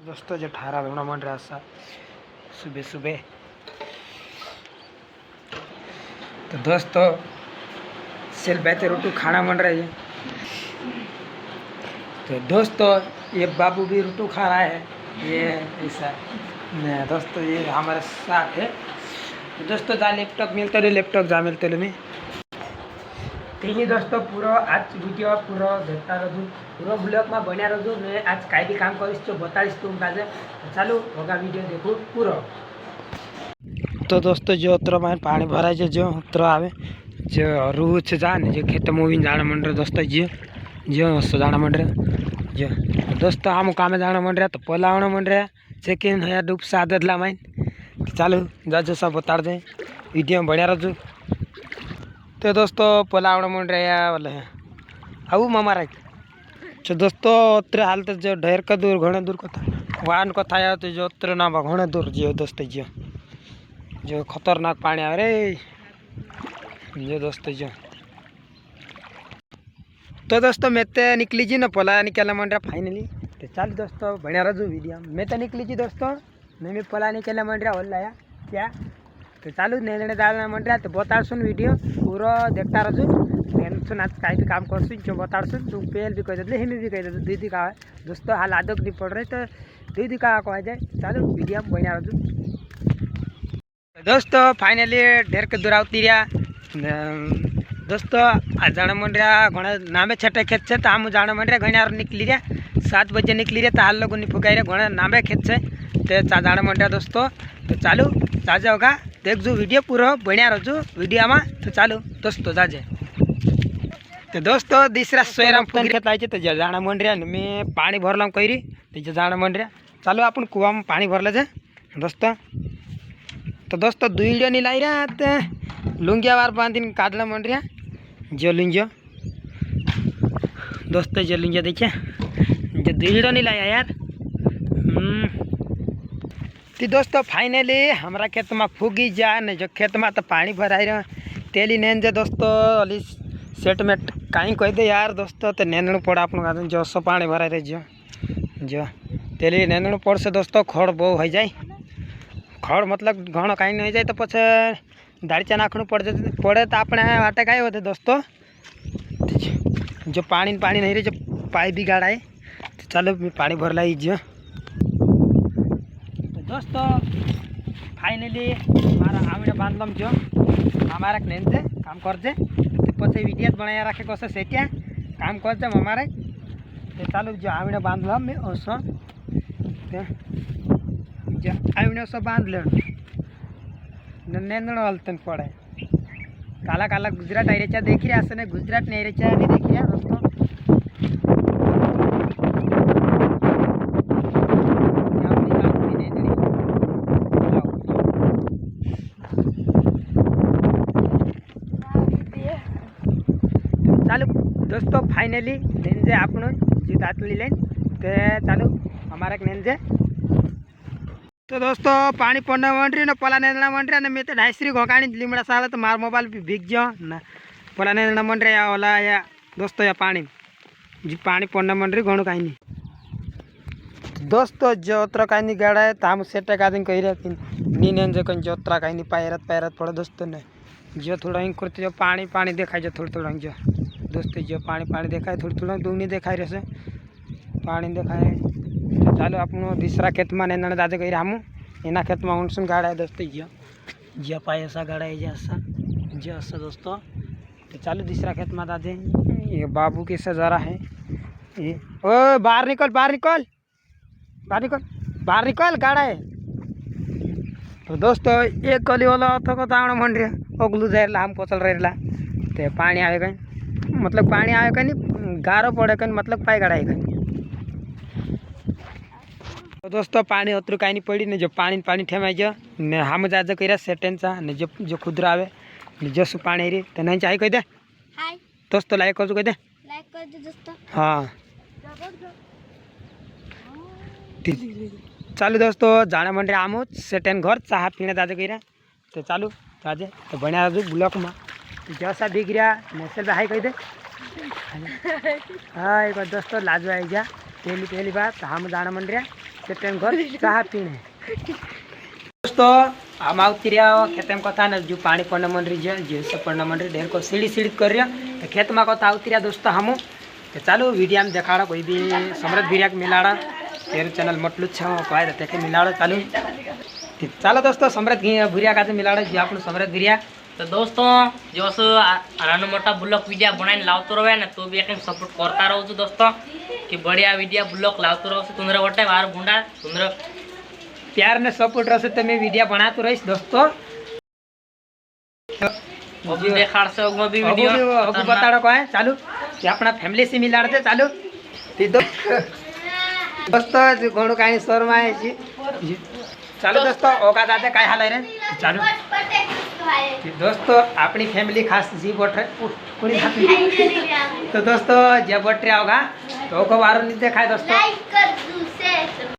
दोस्तों जो ठारा होना मन रहा सा सुबह सुबह। तो दोस्तों सेल बैठे रोटी खाना मन रही है। तो दोस्तों ये बाबू भी रोटी खा रहा है, ये ऐसा दोस्तों ये हमारे साथ है। तो दोस्तों जा लैपटॉप मिलते रहे, लैपटॉप जा मिलते रहे। तेनी दोस्तों पूरा आज वीडियो पूरा देखता रहो, पूरा ब्लॉग में बना रहो। मैं आज कई भी काम करीश तो बताइश तुम ताजे। चालू होगा वीडियो देखो पूरा। तो दोस्तों जो उतर में पानी भराय है, जो उतर आवे जो रूह से जाने जो खेत में जाना मन रहा दोस्तों, जो जाना मन रहा जो दोस्तों हम काम जाना मन रहा। तो पहला आना मन रहा सेकेंड है डूब से आदत ला माइन। चालू जा जो सब बता दे वीडियो में बढ़िया रहो। तो दोस्तों पहला आना मन रहा बोले आऊ मामा राय। तो दोस्तों उतरे हालत जो ढेर का दूर घने दूर कथा वाहन कथा आया तो जो उतरे ना घने दूर जियो दोस्तों, जो खतरनाक पानी आ रे जो दोस्तों जो। तो दोस्तों मैं तो निकली जी ना पला निकलना मन रहा फाइनली। तो चल दोस्तों बढ़िया रहा वीडियो। मैं तो निकली जी दोस्तों, मैं पला निकलना मन रहा होल लाया क्या। तो चालू नेने डालना मन रहा। तो बता सुन वीडियो पूरा देखता रहो। मैं सुन आज कहीं भी काम कर सुन जो बता सुन तू पेल भी कह दे हिमी भी कह दे दीदी का है दोस्तों हाल आदत नहीं पड़ रही। तो दीदी का कह जाए चालू वीडियो में बढ़िया रहो। दोस्तों फाइनली ढेर के दूर उतरी रहा दोस्तों। आज जाना मन रहा घना नामे छठे खेत से। तो हम जाना मन रहा घना निकली रहा 7 बजे निकली रहे। तो हाल लोग नहीं फुकाई रहे घना नामे खेत से। तो जाना मन रहा दोस्तों। तो चालू जाजे होगा देख जो वीडियो पूरा बढ़िया रहो वीडियो में। तो चालू दोस्तों जाजे। तो दोस्तों दूसरा सोयराम फोन खेत आई तो जाना मन रहा मैं पानी भरल कही तो जाना मन रहा। चालू अपन कुआ में पानी भरल जाए दोस्तों। तो दोस्तों दुईडियो नहीं लाई रहा तो लुंगिया बार बांधी काटला मन रहा जो लुंजियो दोस्तों। जो लुंजिया देखिए जो दुईडियो नहीं लाया यार। तो दोस्तों फाइनली हमारा खेत में फूगी जा न जो खेत में तो पानी भराई रहा तेली नेन जे दोस्तों अली सेट में कहीं कह दे यार दोस्तों। तो नेनू पड़ा अपन जो सो पानी भराई रहे जो तेली नेनू पड़ से दोस्तों खड़ बहु हो जाए। खड़ मतलब घण कहीं नहीं जाए तो पछे दाड़ीचा नाखणु पड़े तो अपने वाटे कहीं होते दोस्तों। जो पानी नहीं रहे जो पाइप भी गाड़ा है। तो चलो पानी भरला जो। तो दोस्तों फाइनली हमारा आमने बांधलम जो हमारा नेन से काम करते तो पछे वीडियो बनाया रखे कसे सेटिया काम करते हमारे। तो चालू जो आमने बांधलम में ओसो जो आमने ओसो बांध ले नेंदण हलतन पड़े काला काला गुजरात आई रहा देखी रहा ने गुजरात नहीं रहा नहीं देखी रहा दोस्तों। चालू दोस्तों फाइनली नेंजे आपण जीत आतली लेन तो चालू हमारा नेंजे। तो दोस्तों पानी पड़ना मन रही ना पला नेंदना मन रहा ना मैं तो ढाईसरी घोकानी लिमड़ा साला तो मार मोबाइल भी भीग जाओ ना पला नेंदना मन रहा या ओला या दोस्तों या पानी जी पानी पड़ना मन रही घणु कहीं नहीं दोस्तों। जो उतरा कहीं नहीं गाड़ा है तो हम सेट का दिन कही रहे नी नेन जो कहीं जो उतरा कहीं नहीं पैरत पड़े दोस्तों ने जो थोड़ा ही करते जो पानी देखा जो थोड़ा जो दोस्तों जो पानी देखा है थोड़ा दूनी देखा रहे पानी देखा है। तो चालू अपन दूसरा खेत में नेंदण दादे कही हम एना खेत में उनसुन गाड़ा है दोस्तों जो पाए ऐसा गाड़ा है जो ऐसा दोस्तों। तो चालू दूसरा खेत में दादे ये बाबू के से जरा है ये ओ बाहर निकल गाड़ा है। तो दोस्तों एक कली वाला अथो को तावण मन रहा अगलू जाए हम पचल रहा तो पानी आए कहीं मतलब पानी आए कहीं गारो पड़े कहीं मतलब पाए गाड़ा है कहीं। तो दोस्तों पानी उतरू कहीं नहीं पड़ी ने जो पानी ठेमाई जो ने हम जा कह सेटेंसा ने जो खुदरा आवे जो सु पानी री तो नहीं चाहिए कह दे दोस्तों लाइक कर दे दोस्तों। हाँ चालू दोस्तों जाना मन रहा हम सेटेन घर चाह पीने दादे कह रहा। तो चालू ताजे तो बढ़िया ब्लॉक में जैसा बिक रहा नेशनल हाई कह दे हाँ एक दोस्तों लाजू आई जा पहली बार तो हम जाना मन रहा चटन घर चाह पीने दोस्तों हम आवती रहा खेत में कथा ने जो पानी पड़ने मन रही है जो सब पड़ना मन रही ढेर को सीढ़ी सीढ़ी कर रहा तो खेत में कथा आवती रहा दोस्तों हम तो चालू वीडियो में देखाड़ा कोई भी समृद्ध वीरिया मिलाड़ा तेरु चैनल मोटलू कहे देखे मिलाड़ो चालू चालो दोस्तों समृद्ध भूरिया का मिलाड़ो जो आप समृद्ध भूरिया तो दोस्तों जो नाना मोटा ब्लॉग वीडियो बनाई लावतो रहे ना तो भी एक सपोर्ट करता रहो दोस्तों कि बढ़िया वीडियो ब्लॉग लावतो रहो तुम्हारे वटे बार गुंडा तुम्हारे प्यार ने सपोर्ट रहे तो मैं वीडियो बनाते रहीश दोस्तों देखाड़ से भी वीडियो बताड़ो कहे चालू कि अपना फैमिली से मिलाड़ते चालू दोस्तों घणु कहीं शोरमा है जी चालू दोस्तों ओका दादे काय हाल रे चालू दोस्तों अपनी फैमिली खास जी बोट तो दोस्तों जब बोट रहा होगा तो को वारो नहीं देखा है दोस्तों